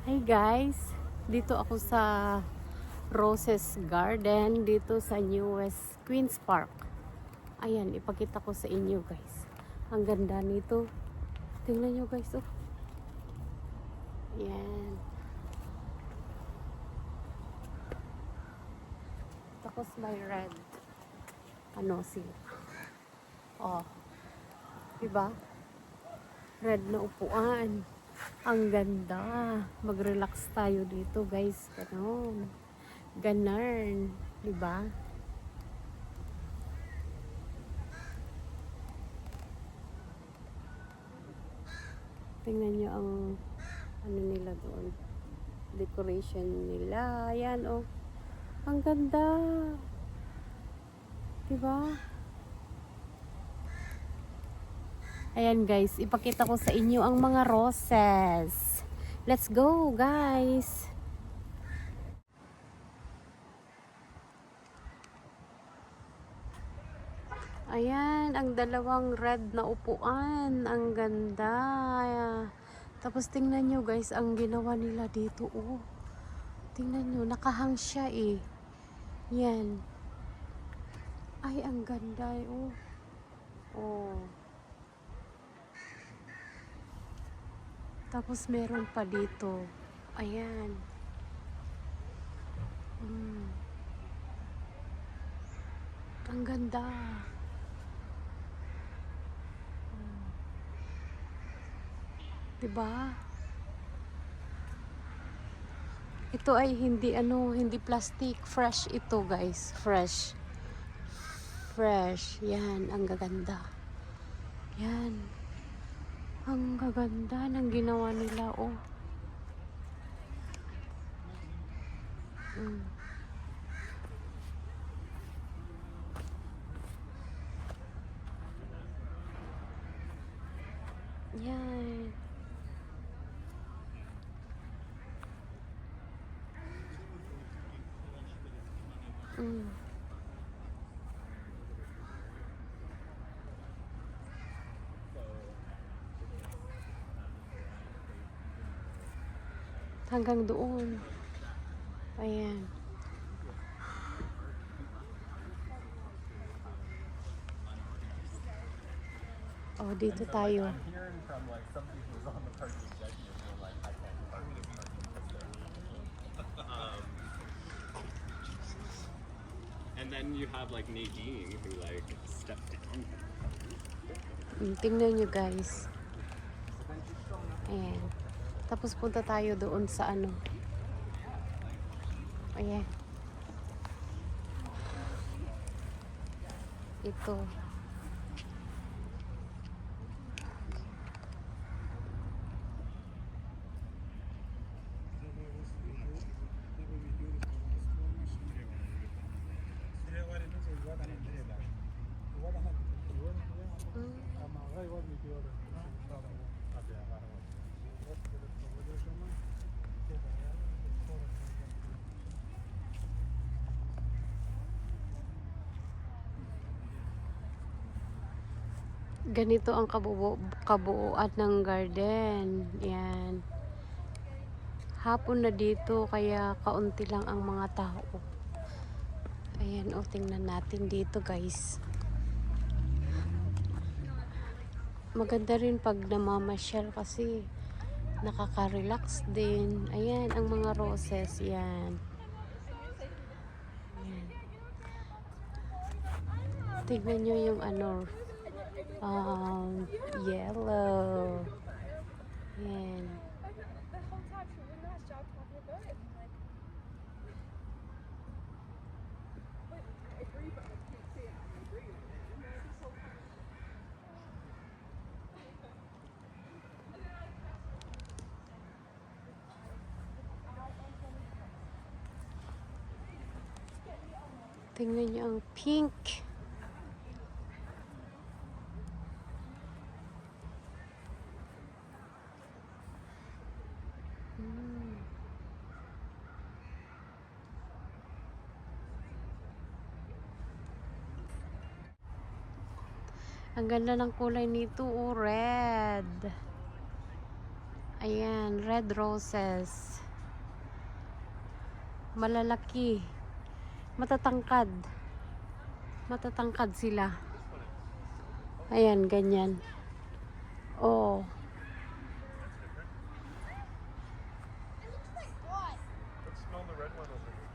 Hi guys, dito ako sa Roses Garden dito sa New West Queens Park. Ayan, ipakita ko sa inyo guys. Ang ganda nito. Tingnan nyo guys, oh. Ayan. Tapos may red. Ano sila? Oh, diba? Red na upuan. Ang ganda. Mag-relax tayo dito guys. Ganon. Ganarn. Diba? Tingnan nyo ang ano nila doon. Decoration nila. Ayan, oh. Ang ganda. Diba? Ayan guys, ipakita ko sa inyo ang mga roses. Let's go guys. Ayan, ang dalawang red na upuan. Ang ganda. Tapos tingnan nyo guys, ang ginawa nila dito. Oh, tingnan nyo, nakahang siya eh. Yan. Ay, ang ganda eh. Oh. Oh. Tapos meron pa dito. Ayan. Ang ganda. Diba? Ito ay hindi plastic. Fresh ito, guys. Fresh. Fresh. Yan, ang gaganda. Yan. Ang gaganda ng ginawa nila, oh. Mm. Yan. Mm. Hanggang doon. Ayan. Oh, dito tayo. And then you have like Nadine who like stepped down. Tingnan nyo guys. Ayan. Tapos punta tayo doon sa ano. Ayan. Ito. Ganito ang kabuuan ng garden. Yan. Hapon na dito kaya kaunti lang ang mga tao. Ayan, oh, tingnan natin dito guys. Maganda rin pag namamasyal kasi nakaka-relax din. Ayan, ang mga roses. Yan. Ayan. Tignan nyo yung ano, yellow. Yan. Tingnan nyo ang pink. Ang ganda ng kulay nito, oh, red. Ayan, red roses. Malalaki. Matatangkad. Matatangkad sila. Ayan, ganyan. Oh.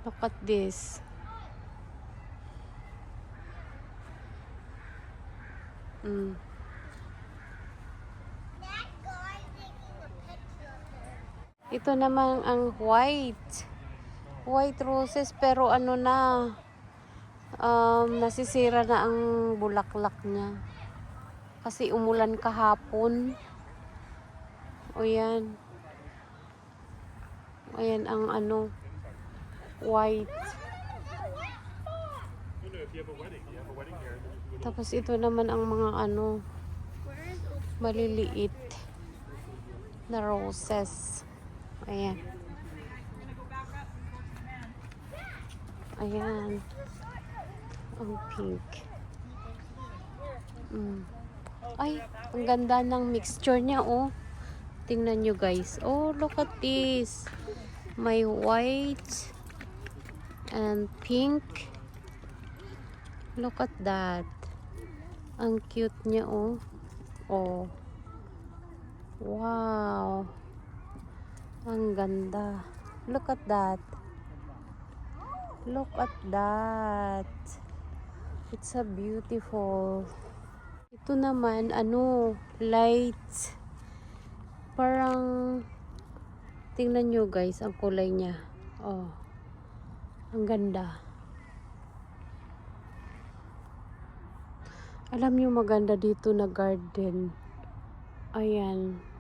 Look at this. Ito naman ang white. White roses pero ano na, nasisira na ang bulaklak niya. Kasi umulan kahapon. O yan. Ayan ang ano, white. Tapos ito naman ang mga ano, maliliit na roses. Ayan. Ayan. Ang pink. Ay, ang ganda ng mixture niya, oh. Tingnan nyo, guys. Oh, look at this. May white and pink. Look at that. Ang cute niya, oh. Oh. Wow. Ang ganda. Look at that. Look at that. It's a beautiful. Ito naman, ano, light. Parang, tingnan nyo guys, ang kulay niya. Oh. Ang ganda. Alam nyo maganda dito na garden. Ayan.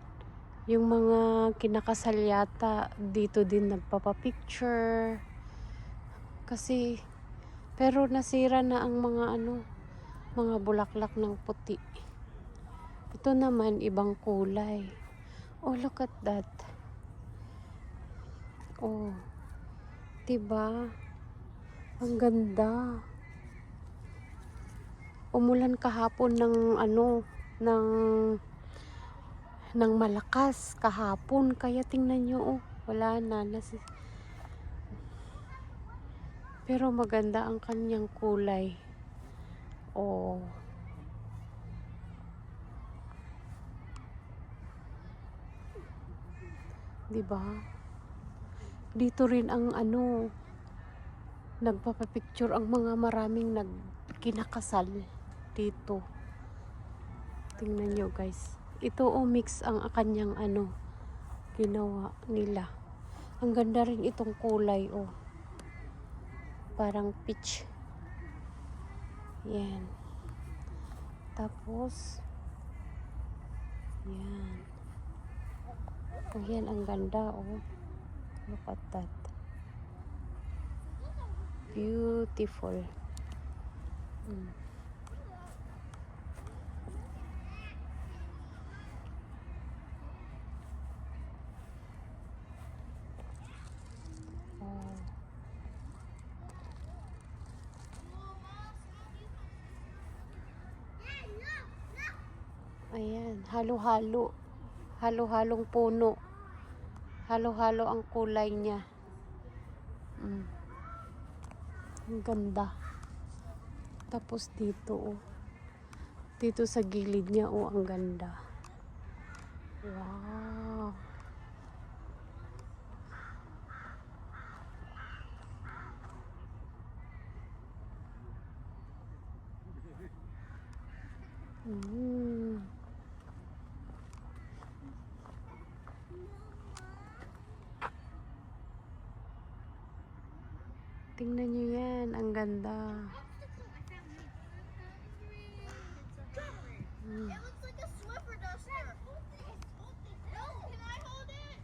Yung mga kinakasal yata dito din nagpapapicture. Kasi, pero nasira na ang mga ano, mga bulaklak ng puti. Ito naman, ibang kulay. Oh, look at that. Oh. Diba? Ang ganda. Umulan kahapon ng ano, ng malakas kahapon, kaya tingnan nyo, oh, wala na, pero maganda ang kanyang kulay. Oh, diba? Dito rin ang ano, nagpapapicture ang mga maraming kinakasal dito. Tingnan nyo guys. Ito mix ang kanyang ano, ginawa nila. Ang ganda rin itong kulay, oh. Parang peach. Yan. Tapos, yan. Oh, yan ang ganda, oh. Look at that. Beautiful. Ayan, halo-halo. Halo-halong puno. Halo-halo ang kulay niya. Ang ganda. Tapos dito, oh. Dito sa gilid niya, oh, ang ganda. Wow. Tingnan nyo yan, ang ganda. It looks like a Swiffer duster. No, can I hold it?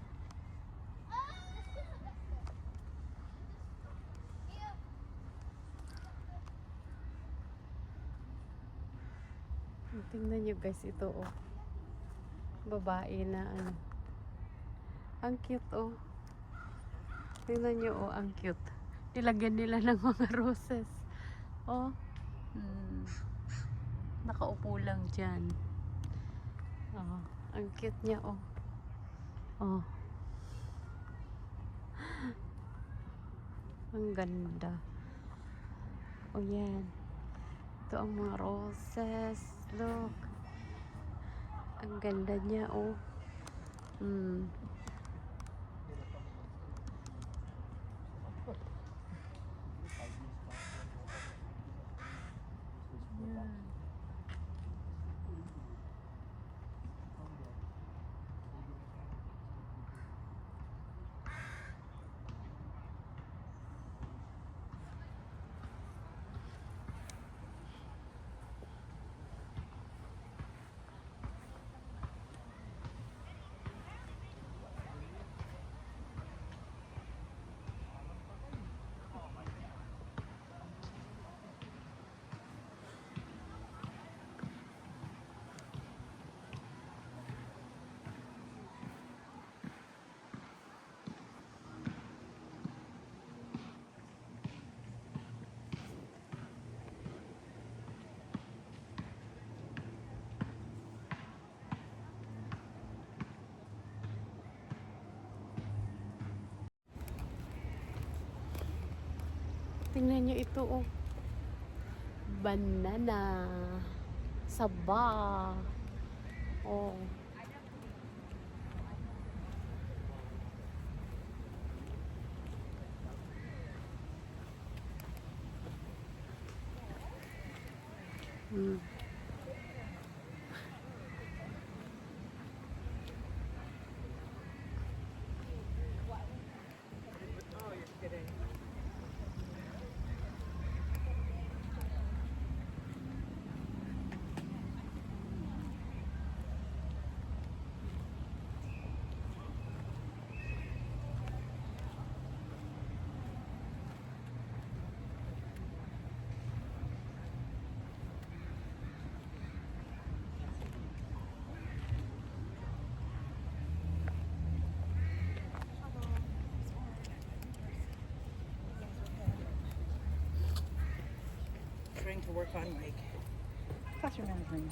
Tingnan nyo guys, ito, oh. Babae na ano. Ang cute, oh. Tingnan nyo, oh, ang cute. Nilagyan nila ng mga roses. Oh. Nakaupo lang dyan. Oh, ang cute niya, oh. Oh. Ang ganda. O yan. Ito ang mga roses. Look. Ang ganda niya, oh. Mm. Yan. Tingnan nyo ito, oh. Banana. Saba. Oh. Mm. Trying to work on like classroom management.